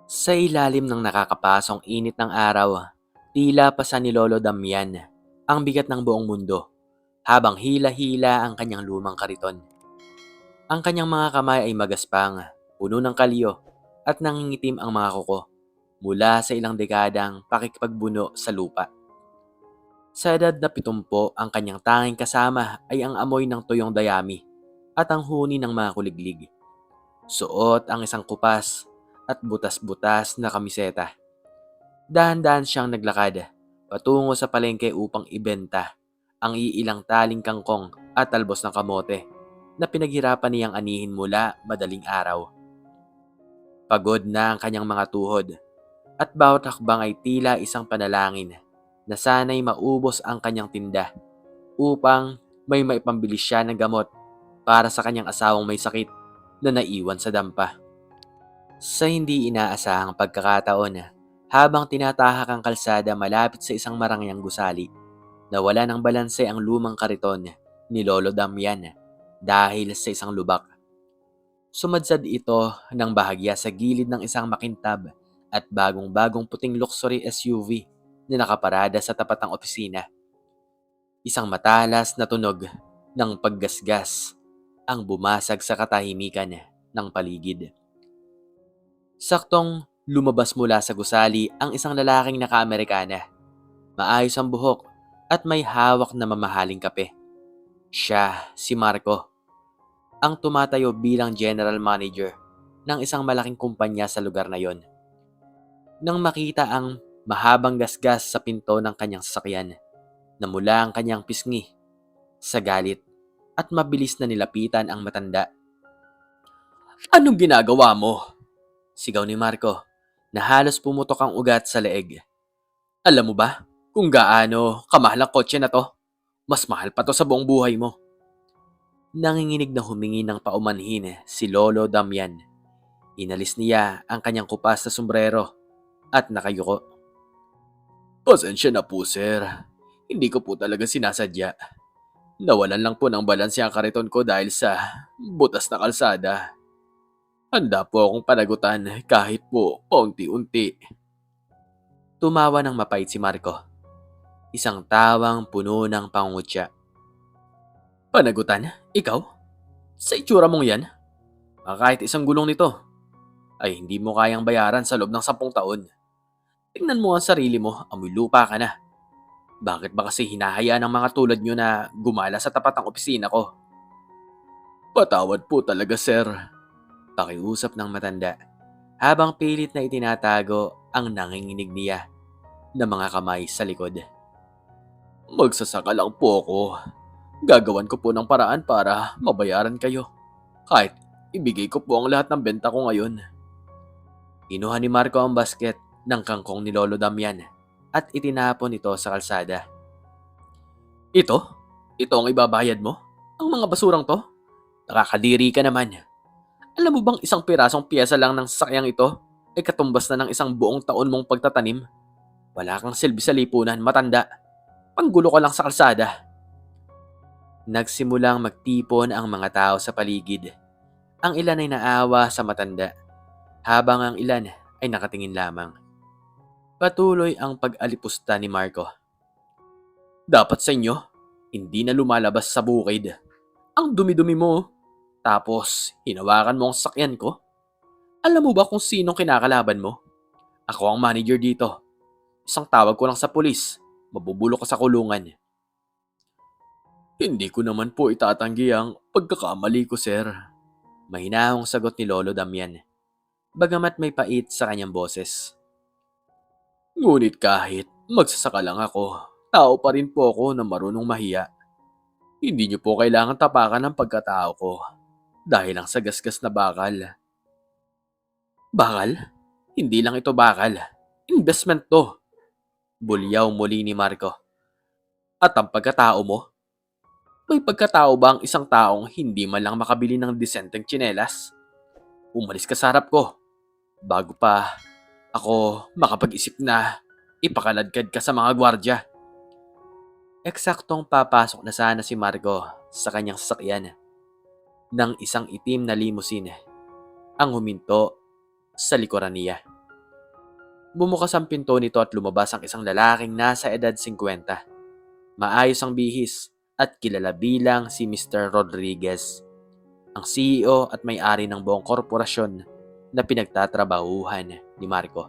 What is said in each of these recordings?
Sa ilalim ng nakakapasong init ng araw, tila pasa ni Lolo Damian ang bigat ng buong mundo habang hila-hila ang kanyang lumang kariton. Ang kanyang mga kamay ay magaspang, puno ng kalyo at nangingitim ang mga kuko mula sa ilang dekadang pakikipagbuno sa lupa. Sa edad na 70, ang kanyang tanging kasama ay ang amoy ng tuyong dayami at ang huni ng mga kuliglig. Suot ang isang kupas at butas-butas na kamiseta. Dahan-dahan siyang naglakad patungo sa palengke upang ibenta ang iilang taling kangkong at talbos ng kamote na pinaghirapan niyang anihin mula madaling araw. Pagod na ang kanyang mga tuhod at bawat hakbang ay tila isang panalangin na sana'y maubos ang kanyang tinda upang may maipambili siya ng gamot para sa kanyang asawang may sakit na naiwan sa dampa. Sa hindi inaasahang pagkakataon, habang tinatahak ang kalsada malapit sa isang marangyang gusali, nawala ng balanse ang lumang kariton ni Lolo Damian dahil sa isang lubak. Sumadsad ito ng bahagya sa gilid ng isang makintab at bagong-bagong puting luxury SUV na nakaparada sa tapat ng opisina. Isang matalas na tunog ng paggasgas ang bumasag sa katahimikan ng paligid. Saktong lumabas mula sa gusali ang isang lalaking naka-Amerikana. Maayos ang buhok at may hawak na mamahaling kape. Siya, si Marco, ang tumatayo bilang general manager ng isang malaking kumpanya sa lugar na yon. Nang makita ang mahabang gasgas sa pinto ng kanyang sasakyan, namula ang kanyang pisngi sa galit at mabilis na nilapitan ang matanda. "Anong ginagawa mo?" sigaw ni Marco na halos pumutok ang ugat sa leeg. "Alam mo ba kung gaano kamahal ang kotse na to? Mas mahal pa to sa buong buhay mo." Nanginginig na humingi ng paumanhin si Lolo Damian. Inalis niya ang kanyang kupas na sombrero at nakayuko. "Pasensya na po, sir. Hindi ko po talaga sinasadya. Nawalan lang po ng balanse ang kariton ko dahil sa butas na kalsada. Handa po akong panagutan kahit po paunti-unti." Tumawa ng mapait si Marco. Isang tawang puno ng pangungutya. "Panagutan? Ikaw? Sa itsura mong yan? Kahit isang gulong nito ay hindi mo kayang bayaran sa loob ng 10 taon. Tingnan mo ang sarili mo, amoy lupa ka na. Bakit ba kasi hinahayaan ng mga tulad nyo na gumala sa tapat ng opisina ko?" "Patawad po talaga, sir," pakiusap ng matanda habang pilit na itinatago ang nanginginig niya na mga kamay sa likod. "Magsasaka lang po ako. Gagawan ko po ng paraan para mabayaran kayo. Kahit ibigay ko po ang lahat ng benta ko ngayon." Kinuha ni Marco ang basket ng kangkong ni Lolo Damian at itinapon ito sa kalsada. "Ito? Ito ang ibabayad mo? Ang mga basurang to? Nakakadiri ka naman. Alam mo bang isang pirasong piyesa lang ng sakyang ito ay katumbas na ng isang buong taon mong pagtatanim? Wala kang silbi sa lipunan, matanda. Panggulo ka lang sa kalsada." Nagsimulang magtipon ang mga tao sa paligid. Ang ilan ay naawa sa matanda, habang ang ilan ay nakatingin lamang. Patuloy ang pag-alipusta ni Marco. "Dapat sa inyo, hindi na lumalabas sa bukid. Ang dumi-dumi mo. Tapos, hinawakan mo ang sakyan ko. Alam mo ba kung sinong kinakalaban mo? Ako ang manager dito. Isang tawag ko lang sa pulis, mabubulok ka sa kulungan." "Hindi ko naman po itatanggi ang pagkakamali ko, sir." Mahinahong sagot ni Lolo Damian, bagamat may pait sa kanyang boses. "Ngunit kahit magsasaka lang ako, tao pa rin po ako na marunong mahiya. Hindi niyo po kailangan tapakan ng pagkatao ko dahil lang sa gasgas na bakal." "Bakal? Hindi lang ito bakal. Investment to." Bulyaw muli ni Marco. "At ang pagkatao mo? May pagkatao ba ang isang taong hindi man lang makabili ng disenteng tsinelas? Umalis ka sa harap ko bago pa ako makapag-isip na ipakaladkad ka sa mga gwardya." Eksaktong papasok na sana si Marco sa kanyang sasakyan nang isang itim na limousine ang huminto sa likuran niya. Bumukas ang pinto nito at lumabas ang isang lalaking nasa edad 50. Maayos ang bihis at kilala bilang si Mr. Rodriguez, ang CEO at may-ari ng buong korporasyon na pinagtatrabahuhan ni Marco.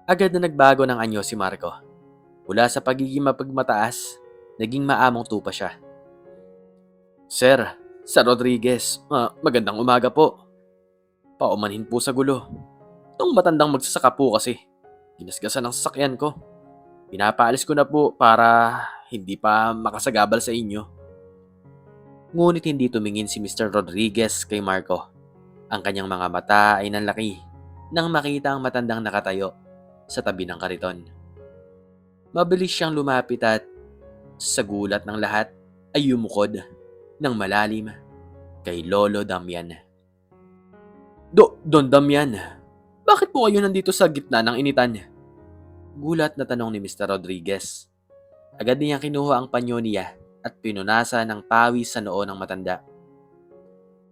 Agad na nagbago ng anyo si Marco. Mula sa pagiging mapagmataas, naging maamong tupa siya. Sir Rodriguez, magandang umaga po. Paumanhin po sa gulo. Itong matandang magsasaka po kasi. Ginasgasan ang sasakyan ko. Pinapaalis ko na po para hindi pa makasagabal sa inyo. Ngunit hindi tumingin si Mr. Rodriguez kay Marco. Ang kanyang mga mata ay nanlaki nang makita ang matandang nakatayo sa tabi ng kariton. Mabilis siyang lumapit at sa gulat ng lahat ay yumukod ng malalim kay Lolo Damian. Don Damian, bakit po kayo nandito sa gitna ng initan? Gulat na tanong ni Mr. Rodriguez. Agad niyang kinuha ang panyo niya at pinunasan ng pawis sa noo ng matanda.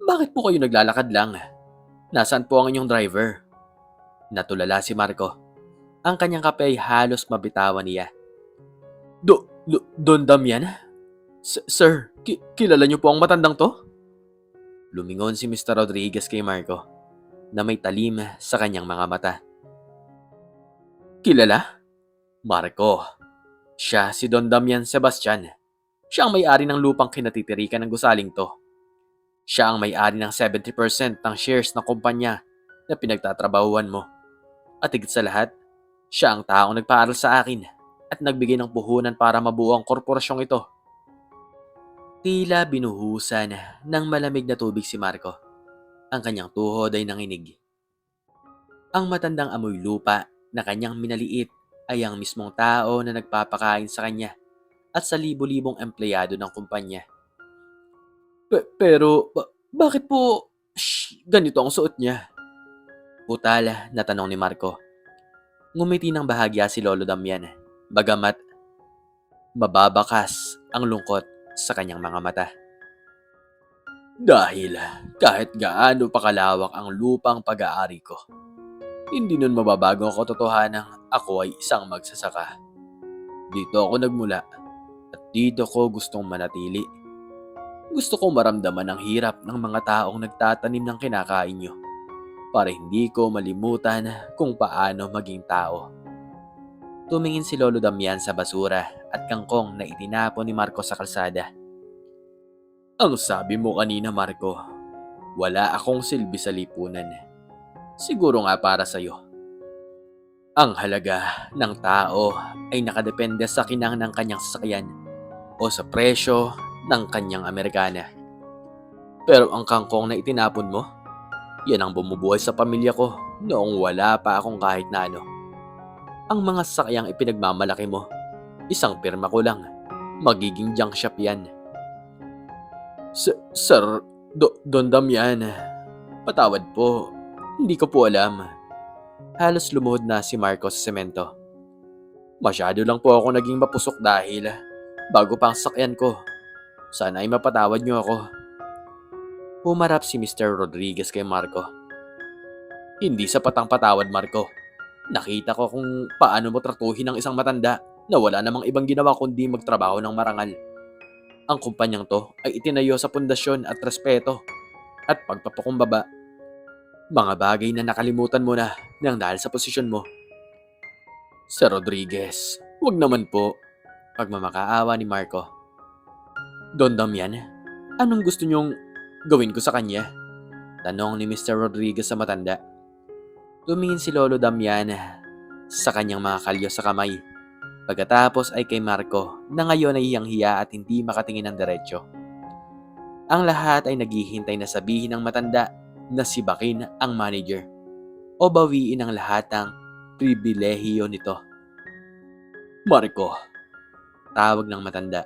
Bakit po kayo naglalakad lang? Nasaan po ang inyong driver? Natulala si Marco. Ang kanyang kape ay halos mabitawan niya. Don Damian? Sir, kilala niyo po ang matandang to? Lumingon si Mr. Rodriguez kay Marco na may talim sa kanyang mga mata. Kilala? Marco, siya si Don Damian Sebastian. Siya ang may-ari ng lupang kinatitirikan ng gusaling to. Siya ang may-ari ng 70% ng shares ng kumpanya na pinagtatrabahuan mo. At higit sa lahat, siya ang taong nagpaaral sa akin at nagbigay ng puhunan para mabuo ang korporasyong ito. Tila binuhusan ng malamig na tubig si Marco. Ang kanyang tuhod ay nanginig. Ang matandang amoy lupa na kanyang minaliit ay ang mismong tao na nagpapakain sa kanya at sa libo-libong empleyado ng kumpanya. Pero bakit po ganito ang suot niya? Utal na tanong ni Marco. Ngumiti ng bahagya si Lolo Damian, bagamat mababakas ang lungkot sa kanyang mga mata. Dahil kahit gaano pa kalawak ang lupang pag-aari ko, hindi nun mababago ang katotohanang ako ay isang magsasaka. Dito ako nagmula at dito ko gustong manatili. Gusto kong maramdaman ang hirap ng mga taong nagtatanim ng kinakain nyo para hindi ko malimutan kung paano maging tao. Tumingin si Lolo Damian sa basura at kangkong na itinapon ni Marco sa kalsada. Ang sabi mo kanina, Marco, wala akong silbi sa lipunan. Siguro nga para sa'yo. Ang halaga ng tao ay nakadepende sa kinang ng kanyang sasakyan o sa presyo ng kanyang Amerikana. Pero ang kangkong na itinapon mo, yan ang bumubuhay sa pamilya ko noong wala pa akong kahit na ano. Ang mga sasakyang ipinagmamalaki mo, isang pirma ko lang, magiging junk shop yan. Sir, Don Damian, patawad po, hindi ko po alam. Halos lumuhod na si Marco sa semento. Masyado lang po ako naging mapusok dahil bago pa ang sasakyan ko. Sana ay mapatawad niyo ako. Humarap si Mr. Rodriguez kay Marco. Hindi sapat ang patawad, Marco. Nakita ko kung paano mo tratuhin ang isang matanda na wala namang ibang ginawa kundi magtrabaho ng marangal. Ang kumpanyang to ay itinayo sa pundasyon at respeto at pagpapakumbaba. Mga bagay na nakalimutan mo na nang dahil sa posisyon mo. Sir Rodriguez, wag naman po. Pagmamakaawa ni Marco. Don Damian, anong gusto niyong gawin ko sa kanya? Tanong ni Mr. Rodriguez sa matanda. Tumingin si Lolo Damian sa kanyang mga kalyo sa kamay. Pagkatapos ay kay Marco na ngayon ay hiyang-hiya at hindi makatingin ng diretsyo. Ang lahat ay naghihintay na sabihin ng matanda na si Bakin ang manager o bawiin ang lahat ng pribilehiyo nito. Marco, tawag ng matanda.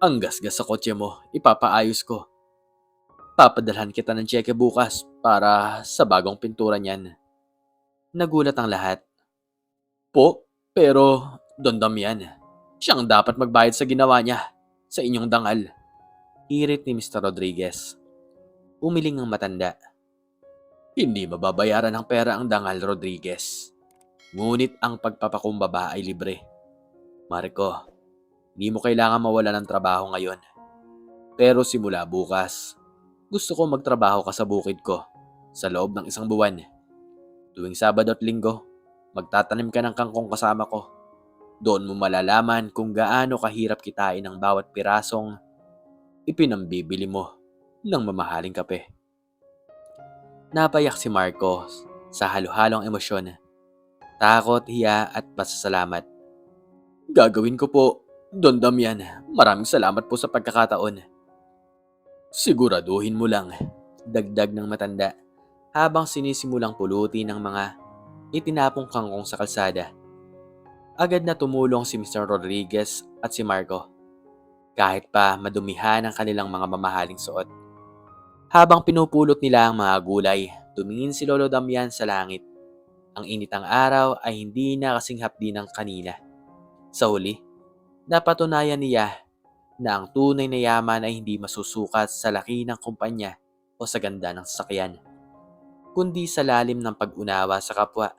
Ang gasgas sa kotse mo, ipapaayos ko. Papadalhan kita ng tseke bukas para sa bagong pintura niyan. Nagulat ang lahat. Po, pero Don Damian, siyang dapat magbayad sa ginawa niya sa inyong dangal. Hirit ni Mr. Rodriguez. Umiling ang matanda. Hindi mababayaran ng pera ang dangal, Rodriguez. Ngunit ang pagpapakumbaba ay libre. Marco, hindi mo kailangan mawala ng trabaho ngayon. Pero simula bukas, gusto ko magtrabaho ka sa bukid ko sa loob ng 1 buwan. Tuwing Sabado at Linggo, magtatanim ka ng kangkong kasama ko. Doon mo malalaman kung gaano kahirap kitain ang bawat pirasong ipinambibili mo ng mamahaling kape. Napayak si Marco sa halo-halong emosyon, takot, hiya at pasasalamat. Gagawin ko po, Don Damian. Maraming salamat po sa pagkakataon. Siguraduhin mo lang, dagdag ng matanda habang sinisimulang pulutin ng mga itinapong kangkong sa kalsada. Agad na tumulong si Mr. Rodriguez at si Marco, kahit pa madumihan ang kanilang mga mamahaling suot. Habang pinupulot nila ang mga gulay, tumingin si Lolo Damian sa langit. Ang init ng araw ay hindi na kasing hapdi ng kanina. Sa huli, napatunayan niya na ang tunay na yaman ay hindi masusukat sa laki ng kumpanya o sa ganda ng sasakyan, kundi sa lalim ng pag-unawa sa kapwa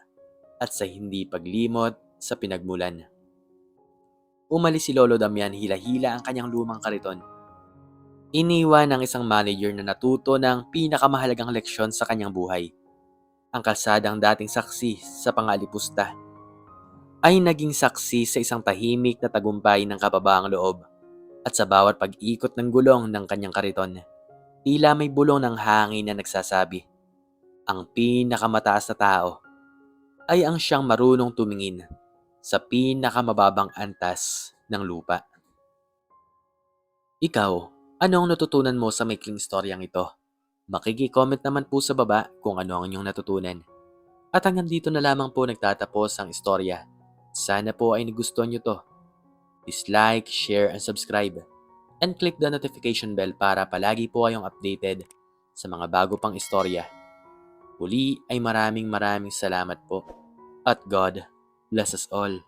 at sa hindi paglimot sa pinagmulan. Umalis si Lolo Damian, hila-hila ang kanyang lumang kariton. Iniwan ng isang manager na natuto ng pinakamahalagang leksyon sa kanyang buhay. Ang kalsadang dating saksi sa pangalipusta ay naging saksi sa isang tahimik na tagumpay ng kababaang loob. At sa bawat pag-ikot ng gulong ng kanyang kariton, tila may bulong ng hangin na nagsasabi, ang pinakamataas na tao ay ang siyang marunong tumingin sa pinakamababang antas ng lupa. Ikaw, ano ang natutunan mo sa maikling storyang ito? Makiki-comment naman po sa baba kung ano ang inyong natutunan. At hanggang dito na lamang po nagtatapos ang istorya. Sana po ay nagustuhan nyo to. Please like, share, and subscribe. And click the notification bell para palagi po kayong updated sa mga bago pang istorya. Muli ay maraming salamat po. At God bless us all.